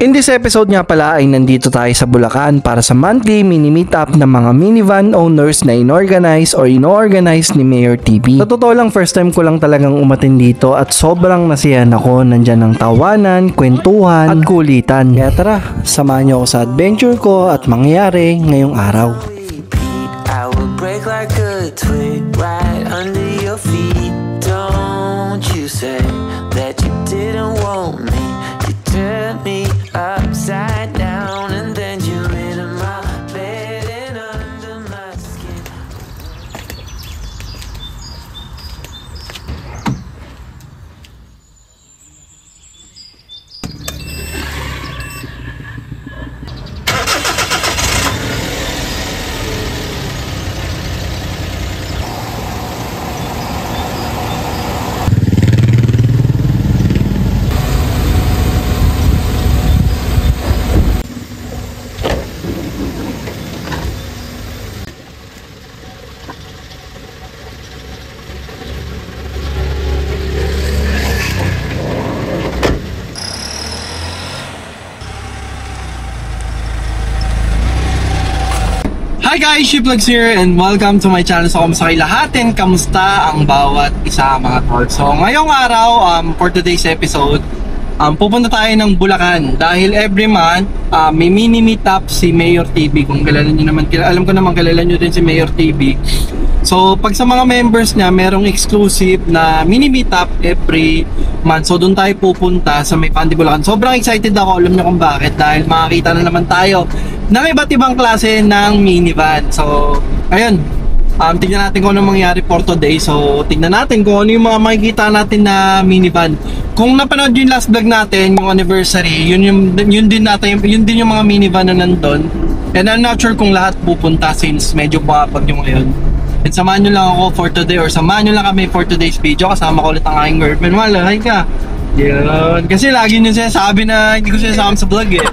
In this episode nga pala ay nandito tayo sa Bulacan para sa monthly mini-meet up ng mga minivan owners na inorganize or ino-organize ni Mayor TV. Sa totoo lang, first time ko lang talagang umatin dito at sobrang nasiyahan ako. Nandyan ng tawanan, kwentuhan at kulitan. Kaya tara, samahan niyo ako sa adventure ko at mangyayari ngayong araw. I will break like a twig right under your feet. Don't you say that you didn't want me. You turned me upside down and then you into my bed and under my skin. Hi guys, Shipvlogs here and welcome to my channel. So kamusta kayo lahatin? Kamusta ang bawat isa mga tol? So ngayong araw, for today's episode, pupunta tayo ng Bulacan dahil every month may mini meetup si Mayor TV. Kung kilala nyo naman, alam ko naman kilala nyo din si Mayor TV. So pag sa mga members niya, merong exclusive na mini meetup every month. So doon tayo pupunta sa may Pandi Bulacan. Sobrang excited ako, alam nyo kung bakit, dahil makakita na naman tayo ng iba't ibang klase ng minivan. So ayun, tignan natin kung ano mangyari for today. So tignan natin kung ano yung mga makikita natin na minivan. Kung napanood yung last vlog natin, yung anniversary, yun din yung mga minivan na nandun. And I'm not sure kung lahat pupunta since medyo bapag yung ngayon. And samahan nyo lang ako for today, or samahan nyo lang kami for today's video. Kasama ko ulit ang aking girlfriend. Malay ka. Yun. Kasi lagi nyo sinasabi na hindi ko sinasama sa vlog eh.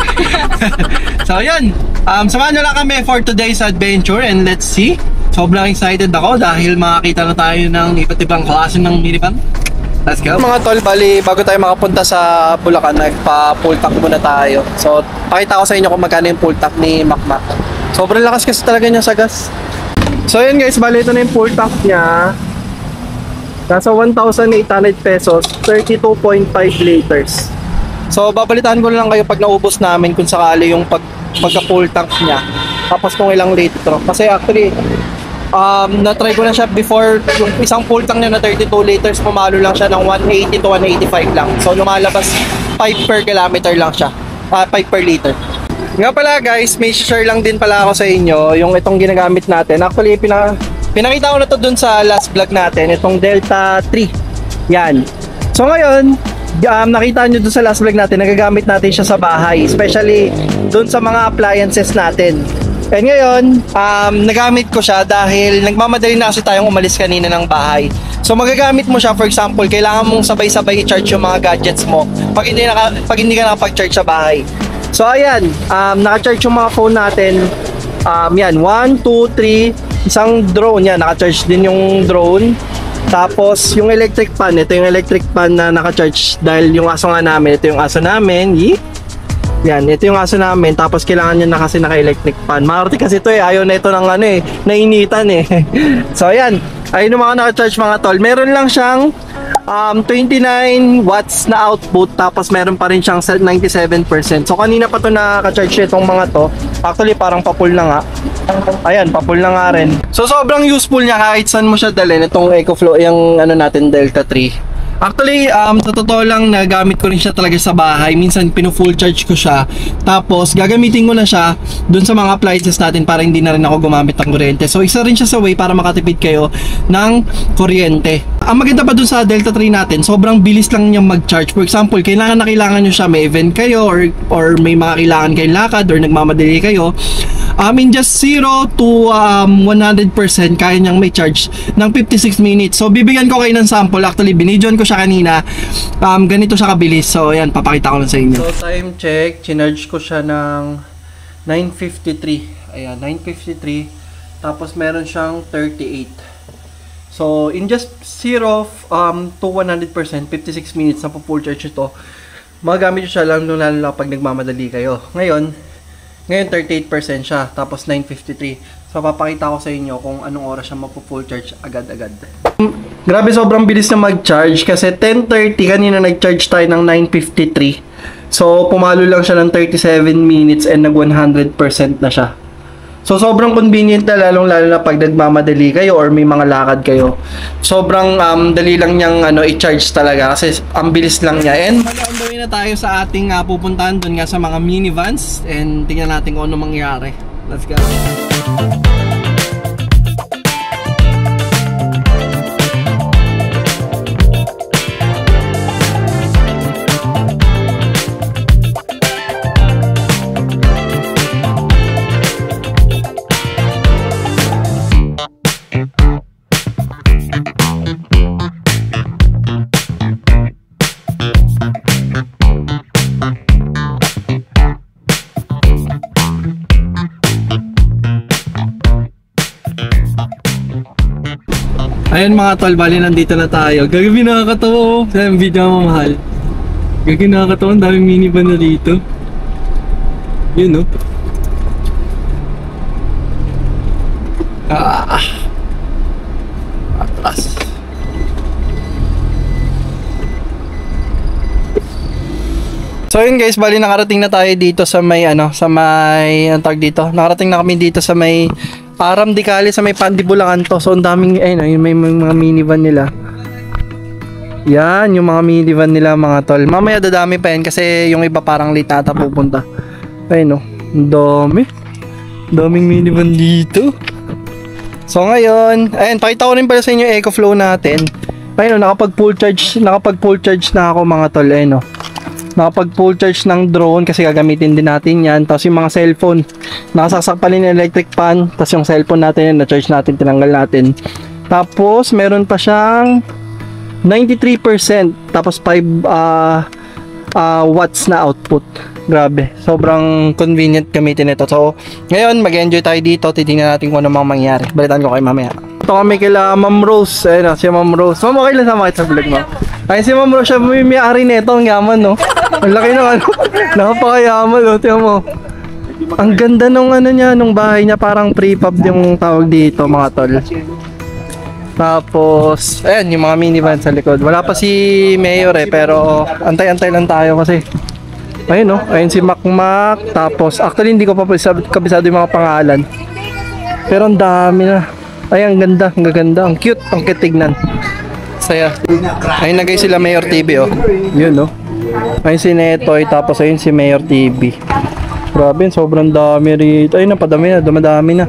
So yun, samahan nyo lang kami for today's adventure and let's see. Sobrang excited ako dahil makakita na tayo ng iba't ibang klase ng minivan. Let's go. Mga tol, bali bago tayo makapunta sa Bulacan, nagpa-full tank muna tayo. So pakita ko sa inyo kung magkano yung full tank ni Macmac. Sobrang lakas kasi talaga niya sa gas. So yun guys, bali ito na yung full tank niya. Nasa 1,800 pesos, 32.5 liters. So babalitaan ko lang kayo pag naubos namin kung sakali yung pagka full tank niya. Tapos kung ilang litro. Kasi actually, na-try ko na siya before. Yung isang full tank niya na 32 liters, pumalo lang siya ng 180 to 185 lang. So lumalabas 5 per kilometer lang siya. 5 per liter. Nga pala guys, may share lang din pala ako sa inyo yung itong ginagamit natin. Actually, pinakita ko na to dun sa last vlog natin, itong Delta 3. Yan. So ngayon, nakita nyo dun sa last vlog natin, nagagamit natin siya sa bahay. Especially dun sa mga appliances natin. And ngayon, nagamit ko siya dahil nagmamadali na kasi tayong umalis kanina ng bahay. So magagamit mo siya, for example, kailangan mong sabay-sabay i-charge yung mga gadgets mo pag hindi ka nakapag-charge sa bahay. So ayan, naka-charge yung mga phone natin. Yan, 1, 2, 3. Isang drone yan, naka-charge din yung drone. Tapos yung electric fan, ito yung electric fan na naka-charge dahil yung aso nga namin, ito yung aso namin. Yan, ito yung aso namin. Tapos kailangan niya na kasi naka-electric fan. Maarte kasi ito eh, ayaw na ito ng ano eh, nainitan eh. So ayan, ayun yung mga naka-charge mga tol. Meron lang siyang 29 watts na output, tapos meron pa rin siyang 97%. So kanina pa to naka-charge itong mga to. Actually parang pa-full na nga. Ayan, pa-full na nga rin. So sobrang useful niya kahit saan mo siya dalhin. Itong EcoFlow, yung ano natin, Delta 3. Actually, sa totoo lang, nagamit ko rin siya talaga sa bahay. Minsan, pinu-full charge ko siya. Tapos, gagamitin ko na siya dun sa mga appliances natin para hindi na rin ako gumamit ng kuryente. So, isa rin siya sa way para makatipid kayo ng kuryente. Ang maganda pa dun sa Delta 3 natin, sobrang bilis lang niyang mag-charge. For example, kailangan nyo siya, may event kayo or may mga kailangan kayong lakad or nagmamadali kayo. In just 0 to 100%, kaya niyang may charge ng 56 minutes. So, bibigyan ko kayo ng sample. Actually, binidyoan ko siya kanina. Ganito siya kabilis. So, ayan, papakita ko lang sa inyo. So, time check. Chinarge ko siya ng 9:53. Ayan, 9:53. Tapos, meron siyang 38. So, in just 0 to 100%, 56 minutes na po full charge ito. Magagamit nyo siya lalo na pag nagmamadali kayo. Ngayon 38% siya, tapos 9:53. So papakita ko sa inyo kung anong oras siya mapu-full charge agad-agad. Grabe, sobrang bilis na mag-charge kasi 10:30 kanina nag-charge tayo ng 9:53. So pumalo lang siya ng 37 minutes and nag 100% na siya. So sobrang convenient na, lalong-lalo na pag nagmamadali kayo or may mga lakad kayo. Sobrang dali lang niyang i-charge talaga kasi ang bilis lang niya. And on the way na tayo sa ating pupuntahan doon nga sa mga minivans, and tingnan natin kung ano mangyayari. Let's go. Ayun mga tol, bali nandito na tayo. Gagabi, nakakatawa oh. Sa video mo mahal. Gagabi, nakakatawa. Ang daming minivan na dito. Yun oh. Atras. So yun guys, bali nakarating na tayo dito sa may anong tawag dito? Nakarating na kami dito sa may Param di Cali, sa may Pandibulacan to. So ang daming may mga minivan nila. Yan, yung mga minivan nila mga tol. Mamaya dadami pa yan kasi yung iba parang late ata pupunta. Ayun oh, ang daming minivan dito. So ngayon, ayun, pakita ko rin pala sa inyo yung EcoFlow natin. Ayun oh, nakapag full charge na ako mga tol. Ayun oh, nakapag full charge ng drone kasi gagamitin din natin yan. Tapos yung mga cellphone, nakasaksak pa rin yung electric fan. Tapos yung cellphone natin, na-charge natin, tinanggal natin. Tapos meron pa siyang 93%, tapos 5 watts na output. Grabe, sobrang convenient gamitin ito. So ngayon mag-enjoy tayo dito, titingnan natin kung ano mang mangyari. Balitaan ko kayo mamaya. Ito kami kila Ma'am Rose. Ayun, si Ma'am Rose. Ma'am, okay lang sama kita sa vlog mo. Ay, si Ma'am Rose, siya may-ari nito. Ang yaman, no? Ang laki ng napakayaman, no? Tingnan mo. Ang ganda nung nung bahay niya. Parang prefab yung tawag dito, mga tol. Tapos, ayan, yung mga minivan sa likod. Wala pa si Mayor pero antay-antay lang tayo kasi. Ayun, no? Ayun si Macmac. Tapos, actually, hindi ko pa kabisado yung mga pangalan. Pero ang dami na. Ay, ang ganda, ang gaganda, ang cute tignan. Saya. Ayun na guys sila Mayor TV oh. Yun no. Ayun si Netoy, tapos ayun si Mayor TV. Grabe, sobrang dami rito. Ayun, napadami na, dumadami na.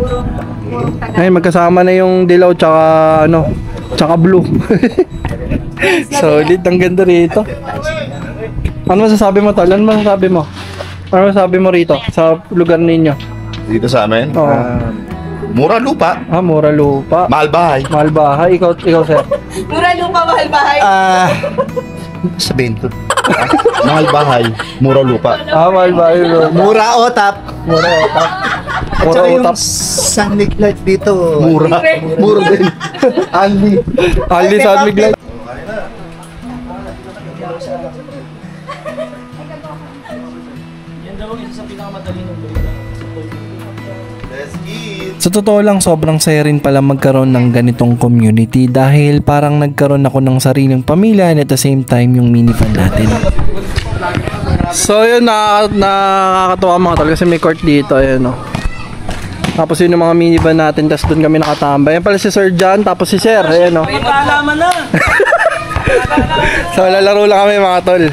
Ayun, magkasama na yung dilaw tsaka blue. Solid, ang ganda rito. Ano masasabi mo tol? Ano masasabi mo? Ano masasabi mo rito sa lugar ninyo? Dito sa amin? Oo. Mura lupa. Mura lupa. Mahal bahay. Mahal bahay. Ikaw sir. Mura lupa, mahal bahay. Sabihin ko. Mahal bahay, mura lupa. Mahal bahay. Mura otap. Mura otap. At saka yung sunlight light dito. Mura. Mura din. Only sunlight light. Yan daw ang isa sa pinakamadaling ng Sa totoo lang, sobrang saya rin pala magkaroon ng ganitong community dahil parang nagkaroon ako ng sariling pamilya and at the same time yung minivan natin. So yun, nakakatawa mga tol kasi may court dito, ayun o. Tapos yun yung mga minivan natin, tapos doon kami nakatambay. Yan pala si Sir John, tapos si Sir, ayun o. May paalaman na! So lalaro lang kami mga tol.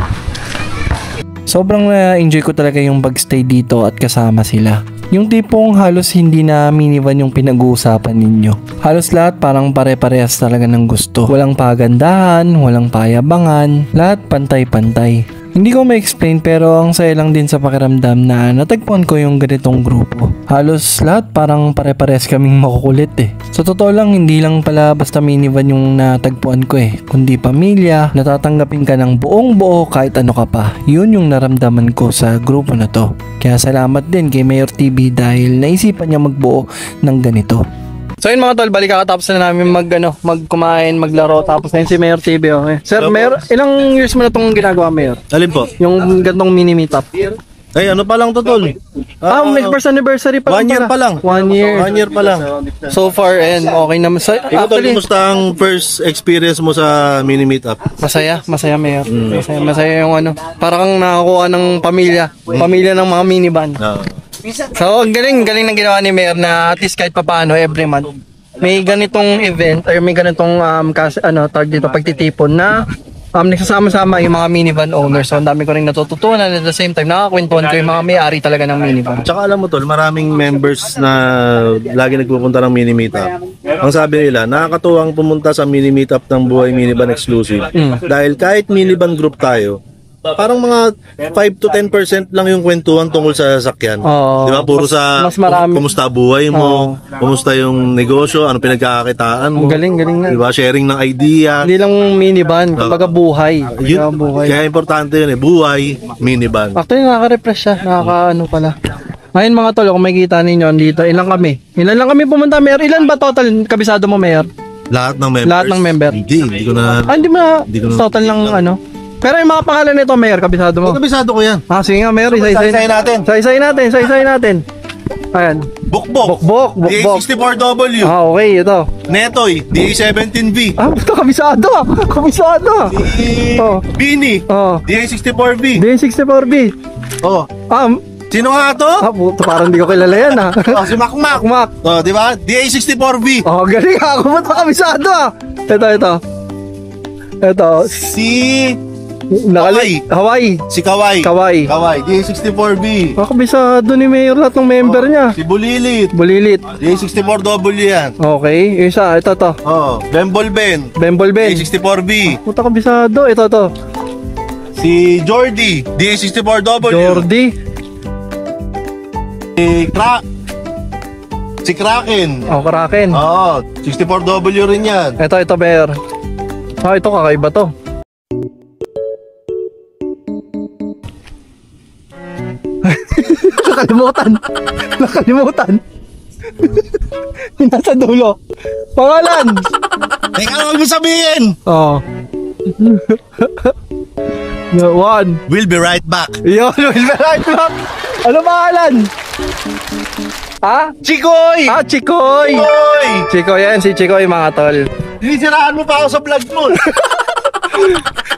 Sobrang na-enjoy ko talaga yung pag-stay dito at kasama sila. Yung tipong halos hindi na minivan yung pinag-uusapan ninyo. Halos lahat parang pare-parehas talaga ng gusto. Walang pagandahan, walang payabangan, lahat pantay-pantay. Hindi ko ma-explain pero ang saya lang din sa pakiramdam na natagpuan ko yung ganitong grupo. Halos lahat parang pare-parehas kaming makukulit eh. Sa totoo lang, hindi lang pala basta minivan yung natagpuan ko eh. Kundi pamilya, natatanggapin ka ng buong buo kahit ano ka pa. Yun yung naramdaman ko sa grupo na to. Kaya salamat din kay Mayor TV dahil naisipan niya magbuo ng ganito. So yun mga tol, balik kakatapos na namin magkumain, maglaro, tapos na yun si Mayor TV. Okay. Sir, Mayor, ilang years mo na itong ginagawa, Mayor? Alin po? Yung gantong mini meetup. Ay, ano pa lang to, tol? May first anniversary pa lang 1 year pa lang. 1 year. 1 year pa lang. So far, and okay naman. So, Ikaw, tol, kumusta ang first experience mo sa mini meetup? masaya, Mayor. Masaya yung parang kang nakakuha ng pamilya ng mga minivan. So, ang galing ng ginawa ni Mayor na at least kahit papaano every month may ganitong event or may ganitong tawag dito pagtitipon na nagsasama-sama yung mga minivan owners. So, ang dami ko rin natututunan at the same time nakakwentuhan ko yung mga may-ari talaga ng minivan. Tsaka alam mo, tol, maraming members na lagi nagpupunta ng mini meetup. Ang sabi nila, nakakatuwang pumunta sa mini meetup ng Buhay Minivan Exclusive. Dahil kahit minivan group tayo, parang mga 5 to 10% lang yung kwentuhan tungkol sa sasakyan. Di ba? Puro mas marami. Kumusta buhay mo, kumusta yung negosyo, ano pinagkakakitaan mo. Galing nga. Di ba? Sharing ng idea. Hindi lang minivan, kumbaga buhay. Kaya importante yun buhay, minivan. Actually, nakaka-refresh siya. Pala. Ngayon mga tol, kung makikita ninyo dito, ilan lang kami pumunta, Mayor? Ilan ba total kabisado mo, Mayor? Lahat ng members? Lahat ng member? Hindi ko na... Hindi mo na total lang Pero yung mga pangalan nito, Mayor, kabisado mo? Kabisado ko yan. Sige nga, Mayor, isa-isayin natin. Ayan. Bukbok. DA64W. Okay, ito. Netoy, DA17V. Ito, kabisado. Bini, DA64V. D64B. Sino nga to? Puto, parang di ko kilala yan, Si Makmak. Di ba? DA64V. Galing ako mo ito, kabisado, Ito. Si Hawaii. Si Kawai. DA64V. Kabisado ni Mayor lahat ng member niya. Si Bulilit. DA64W yan. Okay, isa, ito. Bembol Ben. DA64V. Puta, kabisado. Ito. Si Jordy. DA64W. Jordy. Si Kraken. Kraken. 64W rin yan. Ito, Mayor. Ito, kakaiba to. Nakalimutan. Nasa dulo. Pangalan. Teka, huwag mo sabihin. One. We'll be right back. We'll be right back. Ano pangalan? Chikoy! Chikoy! Chikoy yan, si Chikoy mga tol. Sinisiraan mo pa ako sa vlog mo.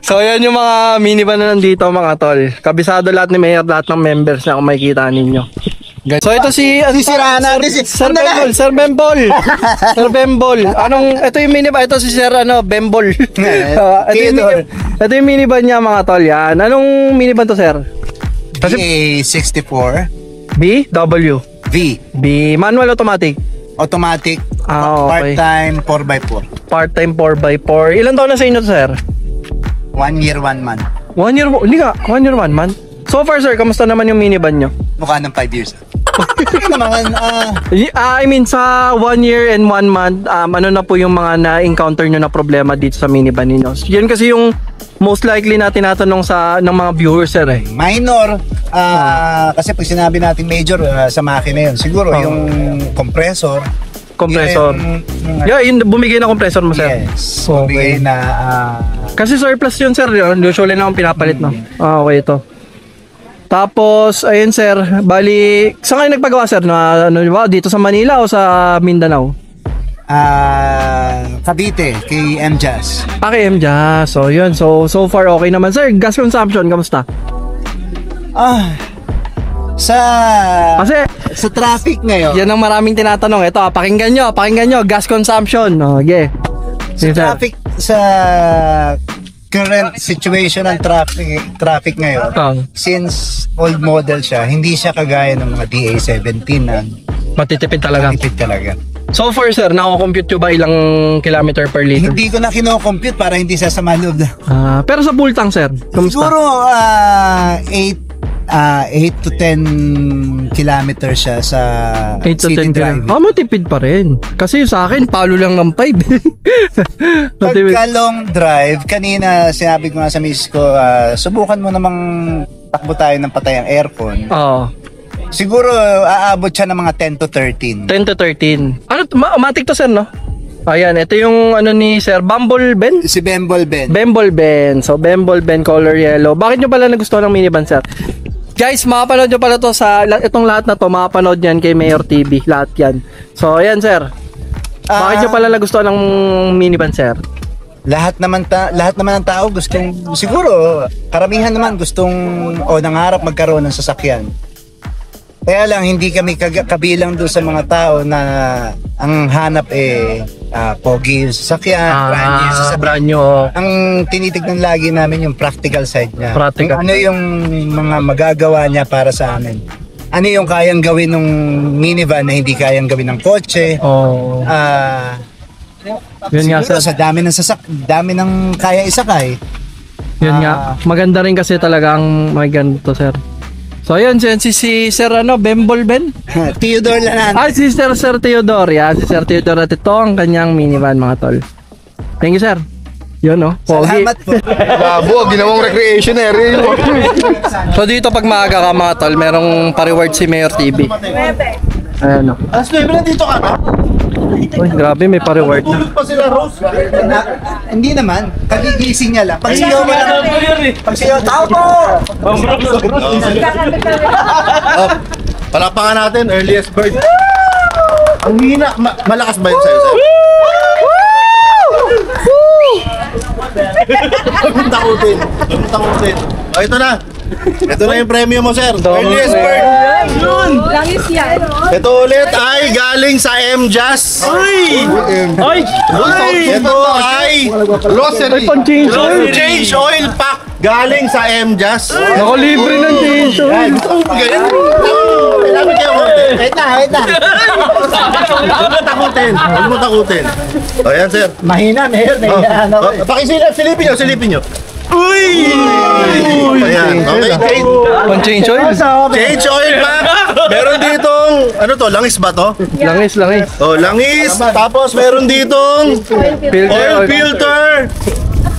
So yan yung mga minivan na nandito mga tol. Kabisado lahat ni Mayor, lahat ng members na kung makikita ninyo. So ito sisiraan natin Sir Bembol. Ito yung minivan, ito si Sir Bembol. Ito yung minivan niya mga tol yan. Anong minivan to, Sir? DA64 BW. B, manual automatic. Automatic. Okay. Part-time 4x4. Part-time 4x4. Ilan taon na sa inyo to, Sir? 1 year, 1 month. 1 year, hindi ka, 1 year, 1 month. So far, sir, kamusta naman yung minivan nyo? Mukha ng 5 years. I mean, sa 1 year and 1 month, ano na po yung mga na-encounter nyo na problema dito sa minivan ninyo? Yan kasi yung most likely na tinatanong ng mga viewers, sir, eh. Minor, kasi pag sinabi natin major sa makina yun, siguro yung compressor. Yun, bumigay na compressor mo, sir. Yes, bumigay na... kasi surplus yun, sir. Usually na akong pinapalit, no? Okay, ito. Tapos, ayun, sir. Bali, saan kayo nagpagawa, sir? Dito sa Manila o sa Mindanao? Cavite, kay MJazz. Kay MJazz. So, yun. So far, okay naman. Sir, gas consumption, kamusta? Kasi sa traffic ngayon. Yan ang maraming tinatanong. Ito, pakinggan nyo. Gas consumption. Okay. Sa traffic, sa current situation ng traffic ngayon, since old model siya, hindi siya kagaya ng mga DA17 na matitipid talaga. So far, sir, nako-compute nyo ba ilang kilometer per liter? Hindi ko na kino-compute para hindi sasama loob na. Pero sa full tank, sir, kamusta? Siguro 8 to 10 kilometers siya sa 8 to 10 drive. Matipid pa rin. Kasi sa akin, palo lang ng 5. Pagka long drive, kanina sinabi ko nga sa miss ko, subukan mo namang takbo tayo ng patay ang aircon. Siguro aabot siya ng mga 10 to 13. 10 to 13. Ano, matik to sir, no? Ayan, ito yung ano ni Sir, Bumble Ben? Si Bemble Ben. Bemble Ben. So, Bemble Ben color yellow. Bakit nyo pala nagustuhan ng minivan, sir? Guys, makapanood nyo pala to sa, itong lahat na to, makapanood yan kay Mayor TV. Lahat yan. So, ayan, sir. Bakit nyo pala nagustuhan ng minivan, sir? Lahat naman ng tao gustong, siguro, karamihan naman gustong o nangarap magkaroon ng sasakyan. Kaya lang, hindi kami kabilang doon sa mga tao na ang hanap pogi yung sasakyan, brand new yung sasakyan. Brand new. Ang tinitignan lagi namin yung practical side niya. Practical. Kung ano yung mga magagawa niya para sa amin. Ano yung kayang gawin ng minivan na hindi kayang gawin ng kotse. Oh. Yun nga, Siguro sir. sa dami ng kaya isakay. Yun nga. Maganda rin kasi talagang may ganito, sir. So, ayun, si Sir Bemble Ben? Theodore Lanan. Si Sir Theodore. Yan, si Sir Theodore. At ito ang kanyang minivan, mga tol. Thank you, sir. Yun, no? Pogi. Salamat po. Labo, ginawang recreation area. So, dito pag maaga ka, mga tol, merong pa-reward si Mayor TV. Ayan, no? Alas 9 na dito ka na? Uy, grabe, may pa-reward na. Tulog pa sila, Rose. Hindi naman. Kagigising niya lang. Pagsigaw mo lang. Pagsigaw, tao po! Palapangan natin, earliest bird. Ang hina, malakas ba yun sa'yo, sir? Huwag mong takutin. O, ito na. Ito na yung premium mo, sir. Earliest bird. Langis yan. Ito ulit ay galing sa M-Jazz. Ay! Ito ay Rosary. Pang-change change oil pack galing sa M-Jazz. Nakalibre ng change oil. Ganyan. Kailangan kayo konti. Wait na. Huwag mo takutin. O, yan, sir. Mahina, Mayor. Nahiyahan ako eh. Silipin nyo. Uy! Ayan, okay. Pang-change oil? Change oil pack. Meron ditong, ano to, langis ba to? Langis. Oh, langis. Tapos meron ditong oil filter.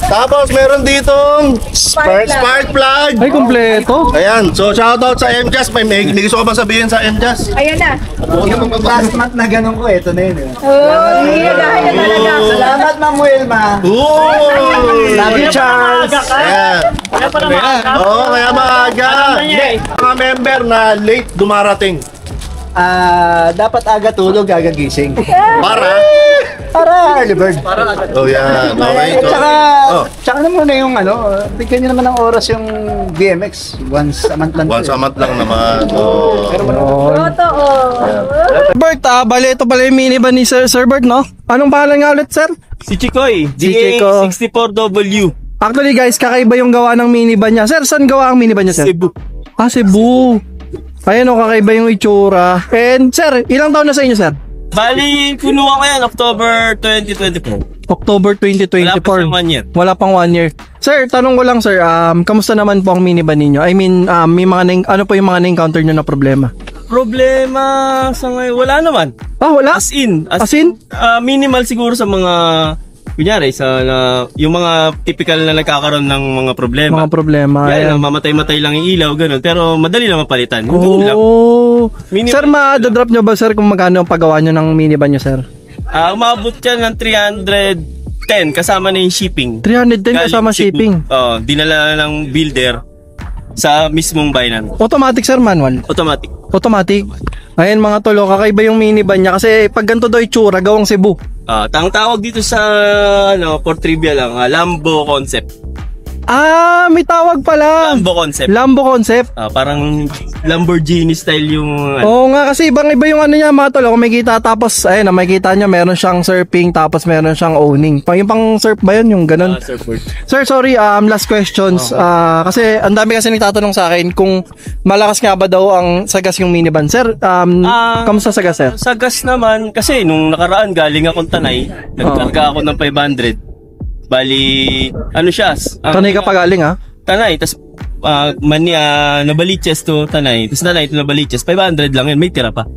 Tapos meron ditong spark plug. Ay, kompleto. Ayan, so shoutout sa M-Jazz. May gusto ka ba sabihin sa M-Jazz? Ayan na. Yung last month na ganun ko, ito na yun. Oh, hihirahan na talaga. Salamat, Ma'am Wilma. Ooh! Love you, Charles. Ayan. Oo, kaya maaga. Mga member na late dumarating. Dapat aga tulog, aga gising. Para Para early bird. oh yan. Okay. Tsaka naman na yung bigyan nyo naman ng oras yung BMX. Once a month lang. Once a month lang naman. Oh. Totoo. Bert, bali ito pala yung minivan ni Sir Bert, no? Anong pangalan nga ulit, sir? Si Chikoy, Si Chico. DA64W, Actually, guys, kakaiba yung gawa ng minivan niya. Sir, saan gawa ang minivan niya, sir? Cebu. Cebu. Ayan, kakaiba yung itsura. And, sir, ilang taon na sa inyo, sir? Bali, kunuha ko yan, October 2024. October 2024. Wala pa siyang 1 year. Wala pang 1 year. Sir, tanong ko lang, sir, kamusta naman po ang minivan ninyo? I mean, may mga ano po yung mga na-encounter nyo na problema? Problema sa ngayon, wala naman. Wala? As in? Minimal siguro sa mga, kunyari, yung mga typical na nagkakaroon ng mga problema. Mga problema. Yan, mamatay-matay lang yung ilaw, ganun. Pero madali lang mapalitan. Yung ganun lang. Minimal. Sir, ma-drop nyo ba, sir, kung magkano ang paggawa nyo ng minivan nyo, sir? Umabot yan ng 310 kasama na yung shipping. 310 kasama Galing Cebu. shipping. Dinala ng builder sa mismong bayan. Automatic, sir, manual? Automatic. Ayan, mga tolo, kakaiba yung minivan niya kasi pag ganito daw itsura, gawang Cebu. Ang tawag dito sa for trivia lang, Lambo concept. May tawag pala. Lambo concept. Parang Lamborghini style yung Oo nga, kasi ibang-iba yung ano niya, mga tol. Kung makikita, tapos ayun, makikita niya meron siyang surfing, tapos meron siyang owning. Yung pang surf ba yun? Yung ganun. surfboard. Sir, sorry, last questions. Kasi ang dami kasi nagtatanong sa akin kung malakas nga ba daw ang sagas yung minivan. Sir, kamusta sagas, sir? Sa gas naman, kasi nung nakaraan galing akong Tanay, nagkarga ako ng 500. Bali, ano siya? Tanay ka pa galing, ha? Tanay, tas Nabaliches to Tanay. Tapos Tanay to Nabaliches, 500 lang yun, may tira pa.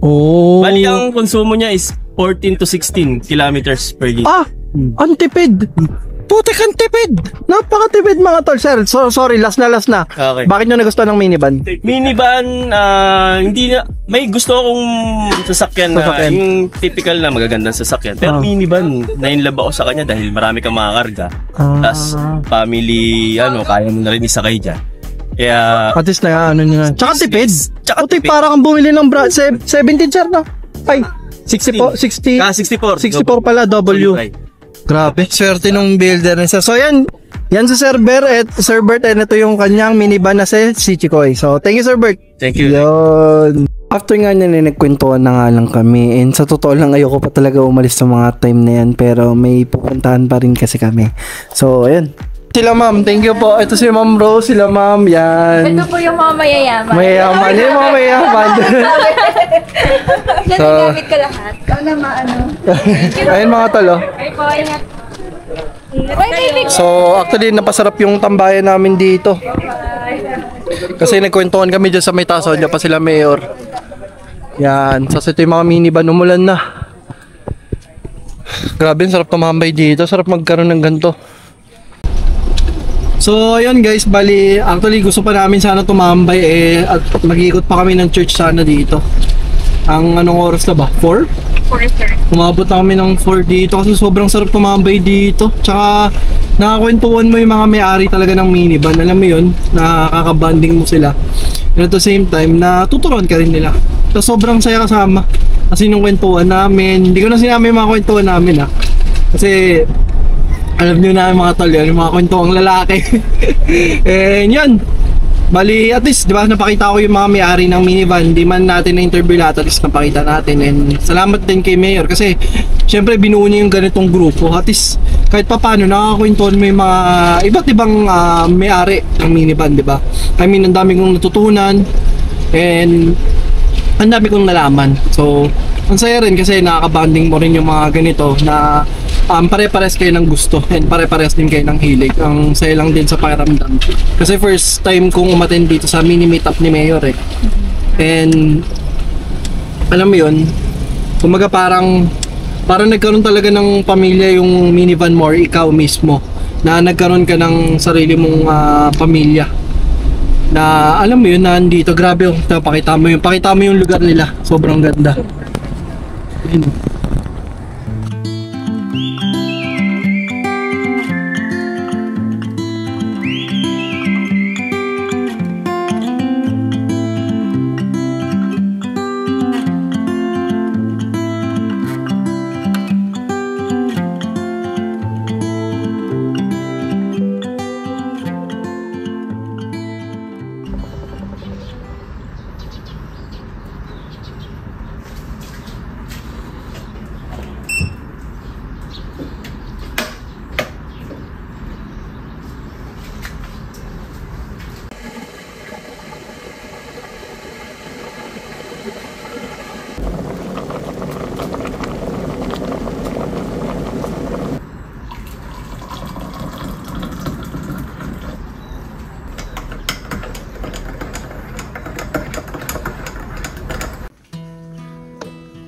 Bali, ang konsumo niya is 14 to 16 kilometers per liter. Ang tipid. Putik ang tipid! Napakatipid mga tol. Sir, sorry, last na. Okay. Bakit nyo nagustuhan ng minivan? Minivan, hindi na, may gusto akong sasakyan na yung typical na magagandang sasakyan. Pero minivan, na-inlove ako sa kanya dahil marami kang makakarga. Tapos family, kaya mo na rin isakay dyan. Kaya, At least na nyo na. Tsaka tipid. Tsaka Putik, tipid. parang kang bumili ng 17 sir no? Ay, 64 64. 64 pala, W. Grabe, swerte nung builder niya. So yan si Sir Bert and ito yung kanyang minivan na si Chikoy. So thank you Sir Bert. Thank you. Yun. After nga niya nagkwentuhan na nga lang kami, and sa totoo lang ayoko pa talaga umalis sa mga time na yan, pero may pupuntahan pa rin kasi kami. So ayun. Sila ma'am, thank you po. Ito si Ma'am Rose, sila ma'am, yan. Ito po yung mga mayayaman. Mayayaman, yung mga mayayaman. Yan, nagamit ka lahat. Ikaw na maano. Ayun mga talo. Ay po, ingat. Bye, So actually napasarap yung tambayan namin dito. Kasi nagkwentuhan kami dyan sa may taso, dyan pa sila mayor. Yan, so ito yung mga minivan, umulan na. Grabe, sarap tumambay dito, sarap magkaroon ng ganito. So ayun guys, bali actually gusto pa namin sana tumambay at mag-iikot pa kami ng church sana dito. Ang anong oras na ba? 4? 4, sir. Umabot na kami ng 4 dito kasi sobrang sarap tumambay dito. Tsaka nakakwentuhan mo yung mga may-ari talaga ng minivan. Alam mo yun, nakakabanding mo sila. And at the same time, natuturuan ka rin nila. So sobrang saya kasama. Kasi nung kwentuhan namin, hindi ko na sinabi yung mga kwentuhan namin Kasi alam nyo na mga tol yan, yung mga kwentuhang lalaki. And yun, bali at least, di ba, napakita ko yung mga may-ari ng minivan. Hindi man natin na-interview lahat, at least napakita natin. And salamat din kay Mayor kasi syempre binuo niya yung ganitong grupo. At least kahit pa paano, nakakakwentuhan mo yung mga iba't ibang may-ari ng minivan, di ba? I mean, ang dami kong natutunan and ang dami kong nalaman. So, ang saya rin kasi nakakabanding mo rin yung mga ganito na pare-pares kayo ng gusto and pare-pares din kayo ng hilig. Ang saya lang din sa pakiramdam. Kasi first time kong umattend dito sa mini meetup ni Mayor And alam mo yun, kumaga parang nagkaroon talaga ng pamilya yung minivan mo or ikaw mismo. Na nagkaroon ka ng sarili mong pamilya. Na alam mo yun, na andito, grabe pakita mo yung lugar nila. Sobrang ganda. Yun.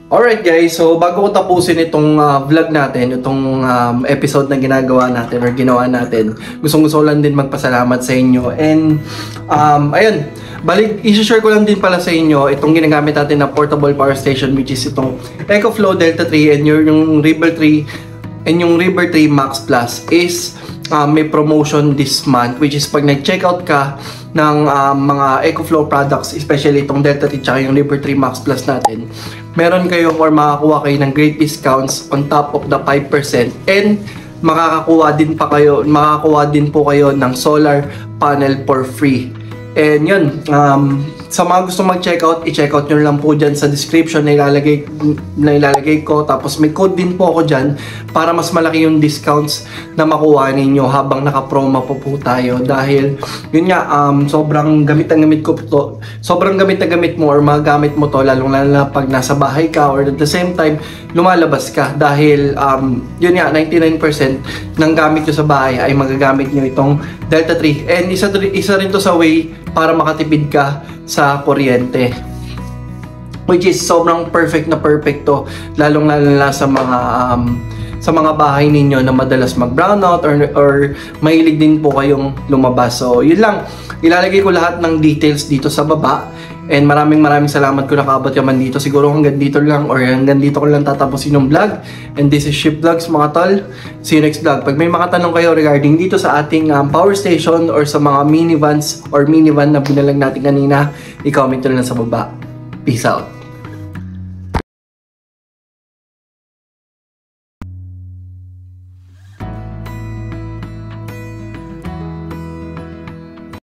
Alright guys, so bago ko tapusin itong vlog natin, itong episode na ginagawa natin or ginawa natin, gusto lang din magpasalamat sa inyo. And ayun, balik, i-share ko lang din pala sa inyo itong ginagamit natin na portable power station, which is itong EcoFlow Delta 3 and yung River 3 and yung River 3 Max Plus is may promotion this month, which is pag nag-checkout ka ng mga EcoFlow products, especially itong Delta 3 tsaka yung River 3 Max Plus natin, meron kayo or makakuha kayo ng great discounts on top of the 5% and makakakuha din po kayo ng solar panel for free. And yun, sa mga gusto mag-checkout, i-checkout nyo lang po dyan sa description na ilalagay ko. Tapos may code din po ako dyan para mas malaki yung discounts na makuha ninyo habang naka-promo po tayo. Dahil yun nga, sobrang gamit na gamit mo or magagamit mo to lalong lalo na pag nasa bahay ka or at the same time lumalabas ka. Dahil yun nga, 99% ng gamit nyo sa bahay ay magagamit nyo itong Delta 3. And isa rin to sa way para makatipid ka sa kuryente, which is sobrang perfect to, lalong lalo na sa sa mga bahay ninyo na madalas mag-brownout or mahilig din po kayong lumabas. So, yun lang. Ilalagay ko lahat ng details dito sa baba. And maraming salamat kung nakaabot ka man dito. Siguro hanggang dito lang or hanggang dito ko lang tatapusin yung vlog. And this is Ship Vlogs mga tol. See you next vlog. Pag may makatanong kayo regarding dito sa ating power station or sa mga minivans or minivan na binalag natin kanina, i-comment nyo lang sa baba. Peace out.